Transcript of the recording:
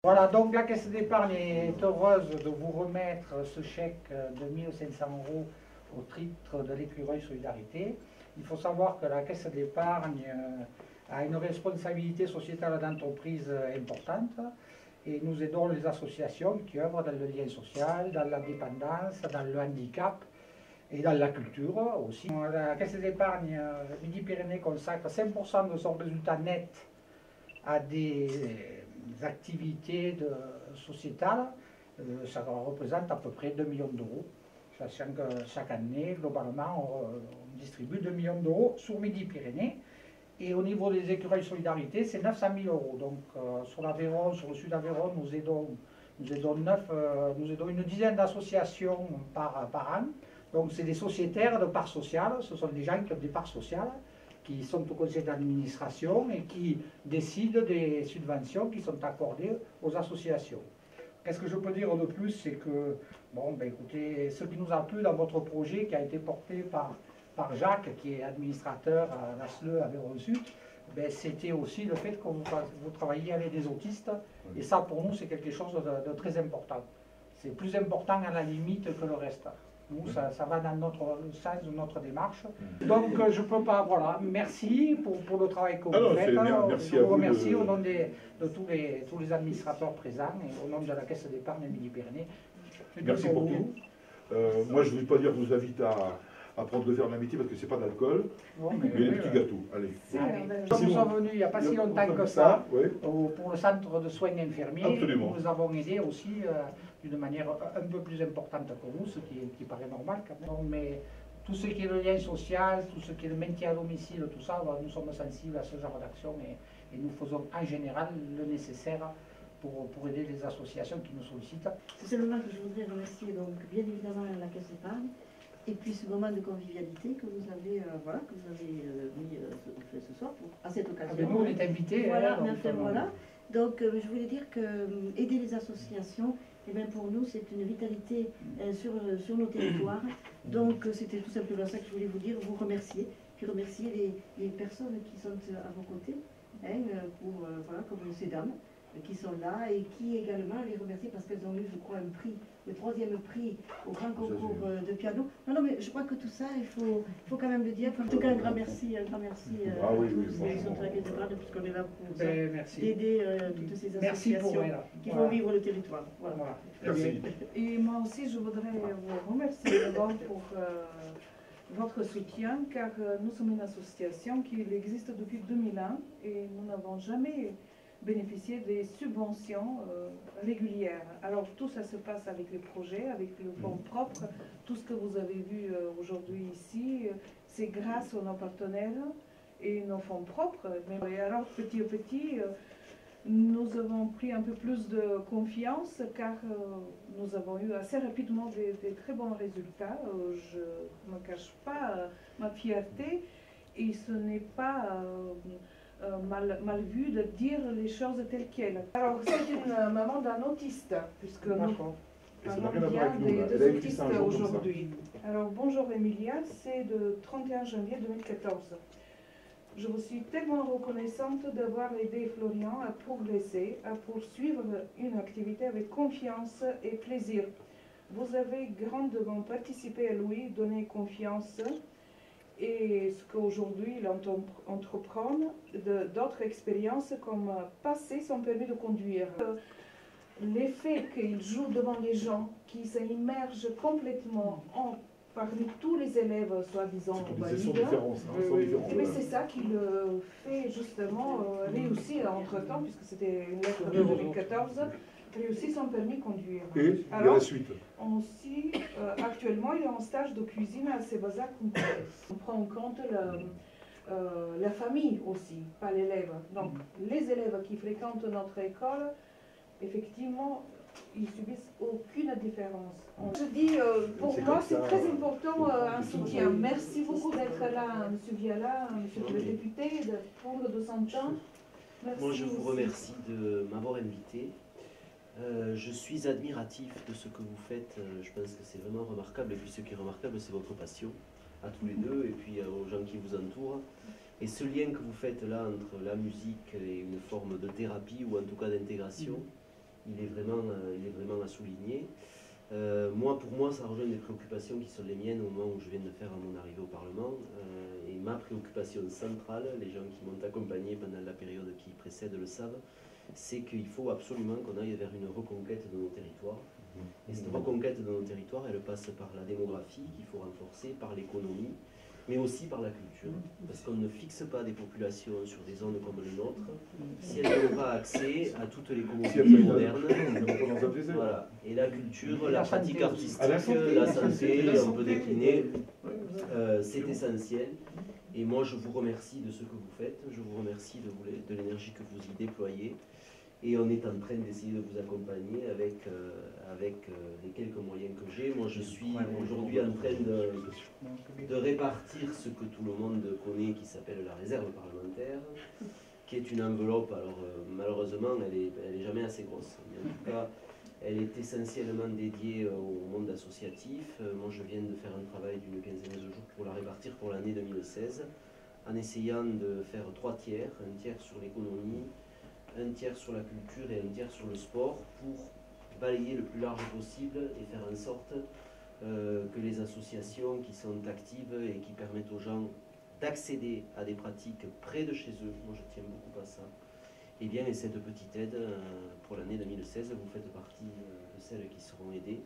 Voilà, donc la Caisse d'épargne est heureuse de vous remettre ce chèque de 1 500 € au titre de l'écureuil Solidarité. Il faut savoir que la Caisse d'épargne a une responsabilité sociétale d'entreprise importante et nous aidons les associations qui œuvrent dans le lien social, dans la dépendance, dans le handicap et dans la culture aussi. La Caisse d'épargne Midi-Pyrénées consacre 5% de son résultat net à des activités sociétales. Ça représente à peu près 2 millions d'euros. Sachant que chaque année, globalement, on distribue 2 millions d'euros sur Midi-Pyrénées. Et au niveau des écureuils Solidarité, c'est 900 000 €. Donc sur l'Aveyron, sur le sud d'Aveyron, nous aidons une dizaine d'associations par an. Donc c'est des sociétaires de parts sociales, ce sont des gens qui ont des parts sociales, qui sont au conseil d'administration et qui décident des subventions qui sont accordées aux associations. Qu'est-ce que je peux dire de plus? C'est que, bon, ben écoutez, ce qui nous a plu dans votre projet qui a été porté par Jacques, qui est administrateur à Nasle, Aveyron Sud, ben, c'était aussi le fait que vous travaillez avec des autistes. Et ça, pour nous, c'est quelque chose de très important. C'est plus important à la limite que le reste. Nous, ça va dans le sens de notre démarche. Donc, je ne peux pas, voilà, merci pour le travail que vous faites. Merci je vous remercie au nom de tous les administrateurs présents et au nom de la Caisse d'épargne Midi-Pyrénées. Merci pour tout. Moi, je ne vais pas dire, je vous invite à prendre le verre d'amitié parce que c'est pas d'alcool, mais des petits gâteaux. Allez. Nous sommes venus il n'y a pas si longtemps que ça pour le centre de soins infirmiers. Absolument. Nous avons aidé aussi d'une manière un peu plus importante que vous, ce qui paraît normal quand même. Mais tout ce qui est le lien social, tout ce qui est le maintien à domicile, tout ça, nous sommes sensibles à ce genre d'action et nous faisons en général le nécessaire pour aider les associations qui nous sollicitent. C'est seulement que je voudrais remercier donc bien évidemment la Caisse d'épargne et puis ce moment de convivialité que vous avez, mis ce soir à cette occasion. Ah, nous on est invités. Voilà, voilà. Donc je voulais dire que aider les associations, eh bien, pour nous c'est une vitalité sur nos territoires. Donc c'était tout simplement ça que je voulais vous dire, vous remercier, puis remercier les personnes qui sont à vos côtés, voilà, comme ces dames qui sont là et qui également les remercier parce qu'elles ont eu, je crois, un prix, le 3e prix au grand concours de piano. Non, mais je crois que tout ça, il faut quand même le dire. En tout cas, un grand merci à tous les qui sont à la Caisse d'épargne, puisqu'on est là pour aider toutes ces associations qui font vivre le territoire. Voilà. Merci. Et moi aussi, je voudrais vous remercier d'abord pour votre soutien, car nous sommes une association qui existe depuis 2001 et nous n'avons jamais bénéficier des subventions régulières. Alors tout ça se passe avec les projets, avec le fonds propre. Tout ce que vous avez vu aujourd'hui ici, c'est grâce à nos partenaires et nos fonds propres. Et alors petit à petit, nous avons pris un peu plus de confiance car nous avons eu assez rapidement des très bons résultats. Je ne me cache pas ma fierté et ce n'est pas mal vu de dire les choses telles quelles. Alors c'est une maman d'un autiste, puisque nous parlons bien des autistes aujourd'hui. Alors bonjour Emilia, c'est le 31 janvier 2014. Je vous suis tellement reconnaissante d'avoir aidé Florian à progresser, à poursuivre une activité avec confiance et plaisir. Vous avez grandement participé à lui, donné confiance et ce qu'aujourd'hui il entreprend, d'autres expériences comme passer son permis de conduire. L'effet qu'il joue devant les gens, qui s'immerge complètement parmi tous les élèves soi-disant valides, c'est ça qui le fait justement réussir entre-temps, puisque c'était une lettre de 2014, réussit son permis de conduire. Et alors, la suite. Aussi, actuellement, il est en stage de cuisine à Sébazac. On prend en compte la famille aussi, pas l'élève. Donc, les élèves qui fréquentent notre école, effectivement, ils subissent aucune différence. Je dis, pour moi, c'est très important un soutien. Merci beaucoup d'être là, M. Viala, M. le député, de prendre de son temps. Merci. Moi, je vous remercie de m'avoir invité. Je suis admiratif de ce que vous faites, je pense que c'est vraiment remarquable, et puis ce qui est remarquable c'est votre passion, à tous les deux, et puis aux gens qui vous entourent. Et ce lien que vous faites là entre la musique et une forme de thérapie, ou en tout cas d'intégration, il est vraiment à souligner. Pour moi, ça rejoint des préoccupations qui sont les miennes au moment où je viens de faire mon arrivée au Parlement. Et ma préoccupation centrale, les gens qui m'ont accompagné pendant la période qui précède le savent, c'est qu'il faut absolument qu'on aille vers une reconquête de nos territoires. Et cette reconquête de nos territoires, elle passe par la démographie qu'il faut renforcer, par l'économie, mais aussi par la culture. Parce qu'on ne fixe pas des populations sur des zones comme le nôtre si elles n'ont pas accès à toutes les commodités modernes. Voilà. Et la culture, la pratique artistique, la santé, on peut décliner, c'est essentiel. Et moi, je vous remercie de ce que vous faites, je vous remercie de l'énergie que vous y déployez. Et on est en train d'essayer de vous accompagner avec les quelques moyens que j'ai. Moi, je suis aujourd'hui en train de répartir ce que tout le monde connaît, qui s'appelle la réserve parlementaire, qui est une enveloppe. Alors, malheureusement, elle est jamais assez grosse. Mais en tout cas, elle est essentiellement dédiée au monde associatif. Moi, je viens de faire un travail d'une quinzaine de jours pour la répartir pour l'année 2016, en essayant de faire 3 tiers, un tiers sur l'économie, un tiers sur la culture et un tiers sur le sport, pour balayer le plus large possible et faire en sorte que les associations qui sont actives et qui permettent aux gens d'accéder à des pratiques près de chez eux, moi je tiens beaucoup à ça, et bien et cette petite aide pour l'année 2016, vous faites partie de celles qui seront aidées.